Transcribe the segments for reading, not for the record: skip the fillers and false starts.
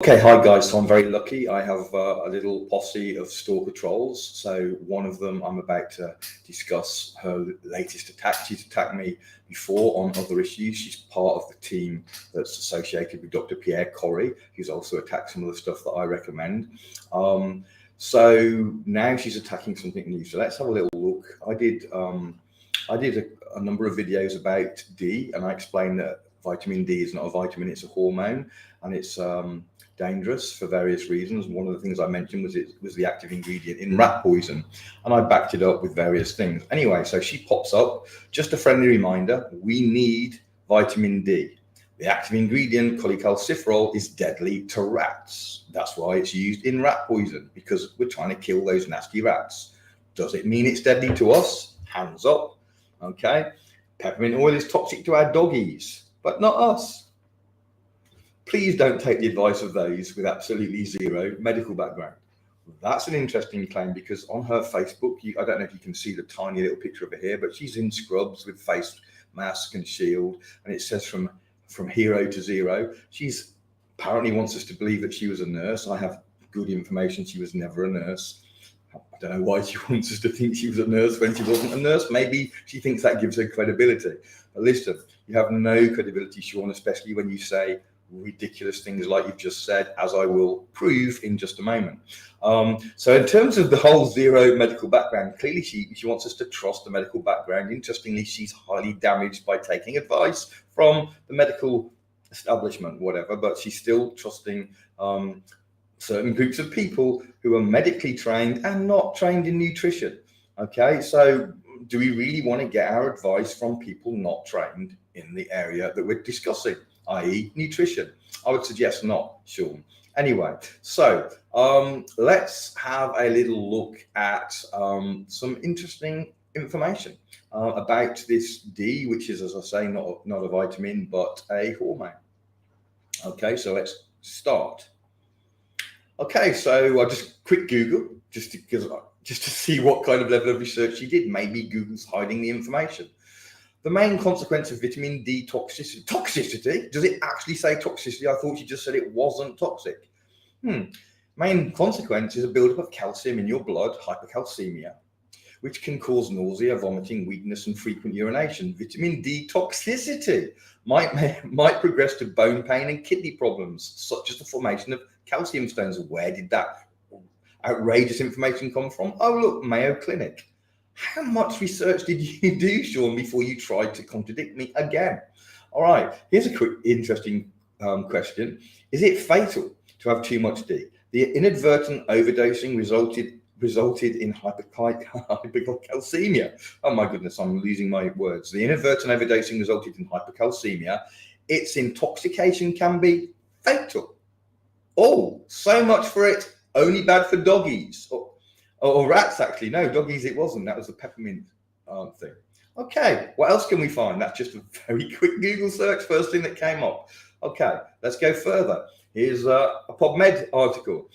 Okay, hi guys. So I'm very lucky. I have a little posse of stalker trolls. So one of them, I'm about to discuss her latest attack. She's attacked me before on other issues. She's part of the team that's associated with Dr. Pierre Corrie, who's also attacked some of the stuff that I recommend. So now she's attacking something new. So let's have a little look. I did a number of videos about D, and I explained that vitamin D is not a vitamin; it's a hormone, and it's dangerous for various reasons. One of the things I mentioned was the active ingredient in rat poison, and I backed it up with various things. Anyway, so she pops up. Just a friendly reminder: we need vitamin D. The active ingredient, cholecalciferol, is deadly to rats. That's why it's used in rat poison, because we're trying to kill those nasty rats. Does it mean it's deadly to us? Hands up. Okay. Peppermint oil is toxic to our doggies, but not us. Please don't take the advice of those with absolutely zero medical background. That's an interesting claim, because on her Facebook, I don't know if you can see the tiny little picture of her here, but she's in scrubs with face mask and shield, and it says from hero to zero. She's apparently wants us to believe that she was a nurse. I have good information she was never a nurse. I don't know why she wants us to think she was a nurse when she wasn't a nurse. Maybe she thinks that gives her credibility. But listen, you have no credibility, Shawn, especially when you say ridiculous things like you've just said, as I will prove in just a moment. So in terms of the whole zero medical background, clearly she wants us to trust the medical background. Interestingly, she's highly damaged by taking advice from the medical establishment, whatever, but she's still trusting certain groups of people who are medically trained and not trained in nutrition. Okay, so do we really want to get our advice from people not trained in the area that we're discussing, i.e. nutrition? I would suggest not, Shawn. Anyway, so let's have a little look at some interesting information about this D, which is, as I say, not a vitamin, but a hormone. Okay, so let's start. Okay, so I just quick Google just to see what kind of level of research she did. Maybe Google's hiding the information. The main consequence of vitamin D toxicity. Toxicity? Does it actually say toxicity? I thought you just said it wasn't toxic. Main consequence is a buildup of calcium in your blood, hypercalcemia, which can cause nausea, vomiting, weakness, and frequent urination. Vitamin D toxicity might progress to bone pain and kidney problems, such as the formation of calcium stones. Where did that outrageous information come from? Oh, look, Mayo Clinic. How much research did you do, Shawn, before you tried to contradict me again? All right, here's a quick, interesting question. Is it fatal to have too much D? The inadvertent overdosing resulted in hypercalcemia. Oh my goodness, I'm losing my words. The inadvertent overdosing resulted in hypercalcemia. Its intoxication can be fatal. Oh, so much for it. Only bad for doggies. Or rats, actually. No, doggies it wasn't. That was the peppermint thing. Okay, what else can we find? That's just a very quick Google search, first thing that came up. Okay, let's go further. Here's a PubMed article.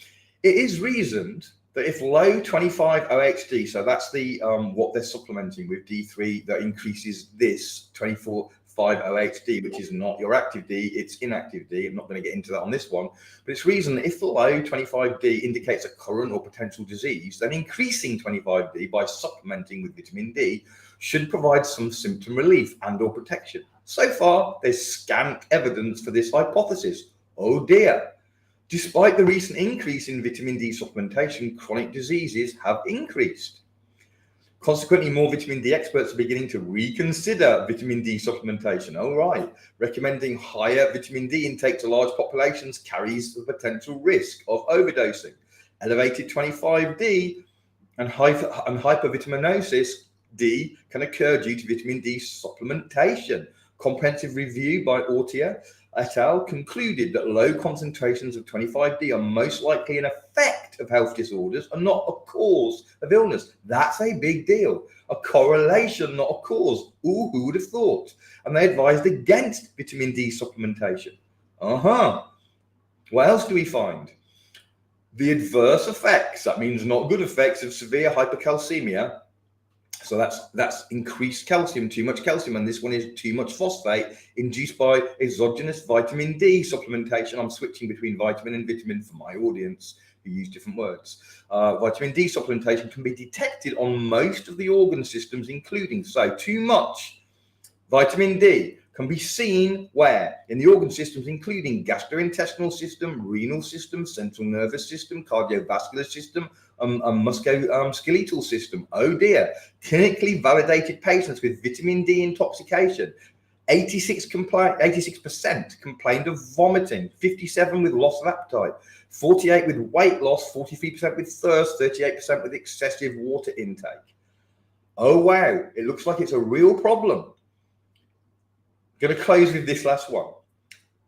It is reasoned that if low 25-OHD, so that's the what they're supplementing with D3, that increases this 24-5-OHD, which is not your active D, it's inactive D. I'm not going to get into that on this one, but it's reason that if the low 25D indicates a current or potential disease, then increasing 25D by supplementing with vitamin D should provide some symptom relief and or protection. So far, there's scant evidence for this hypothesis. Oh dear. Despite the recent increase in vitamin D supplementation, chronic diseases have increased. Consequently, more vitamin D experts are beginning to reconsider vitamin D supplementation. All right, recommending higher vitamin D intake to large populations carries the potential risk of overdosing. Elevated 25D and hypervitaminosis D can occur due to vitamin D supplementation. Comprehensive review by Ortia et al. Concluded that low concentrations of 25D are most likely an effect of health disorders and not a cause of illness. That's a big deal. A correlation, not a cause. Ooh, who would have thought? And they advised against vitamin D supplementation. What else do we find? The adverse effects, that means not good effects, of severe hypercalcemia So that's increased calcium, too much calcium, and this one is too much phosphate induced by exogenous vitamin D supplementation. I'm switching between vitamin and vitamin for my audience who use different words. Vitamin D supplementation can be detected on most of the organ systems, including, so too much vitamin D can be seen where? In the organ systems, including gastrointestinal system, renal system, central nervous system, cardiovascular system, musculoskeletal system. Oh dear. Clinically validated patients with vitamin D intoxication. 86% complained of vomiting, 57% with loss of appetite, 48% with weight loss, 43% with thirst, 38% with excessive water intake. Oh wow, it looks like it's a real problem. Going to close with this last one.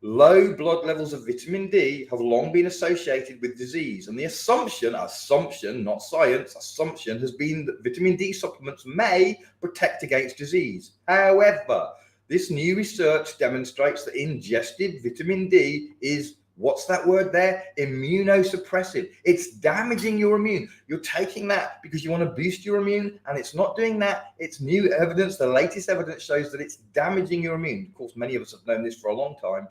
Low blood levels of vitamin D have long been associated with disease, and the assumption, not science, assumption has been that vitamin D supplements may protect against disease. However, this new research demonstrates that ingested vitamin D is, what's that word there? Immunosuppressive. It's damaging your immune. You're taking that because you want to boost your immune, and it's not doing that. It's new evidence. The latest evidence shows that it's damaging your immune. Of course, many of us have known this for a long time.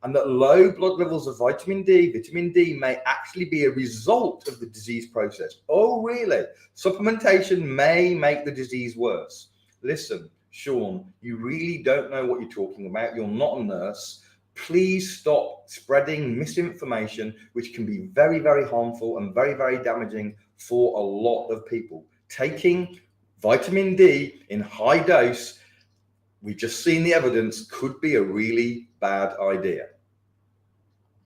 And that low blood levels of vitamin D may actually be a result of the disease process. Oh, really? Supplementation may make the disease worse. Listen, Shawn, you really don't know what you're talking about. You're not a nurse. Please stop spreading misinformation, which can be very, very harmful and very, very damaging for a lot of people. Taking vitamin D in high dose, we've just seen the evidence, could be a really bad idea.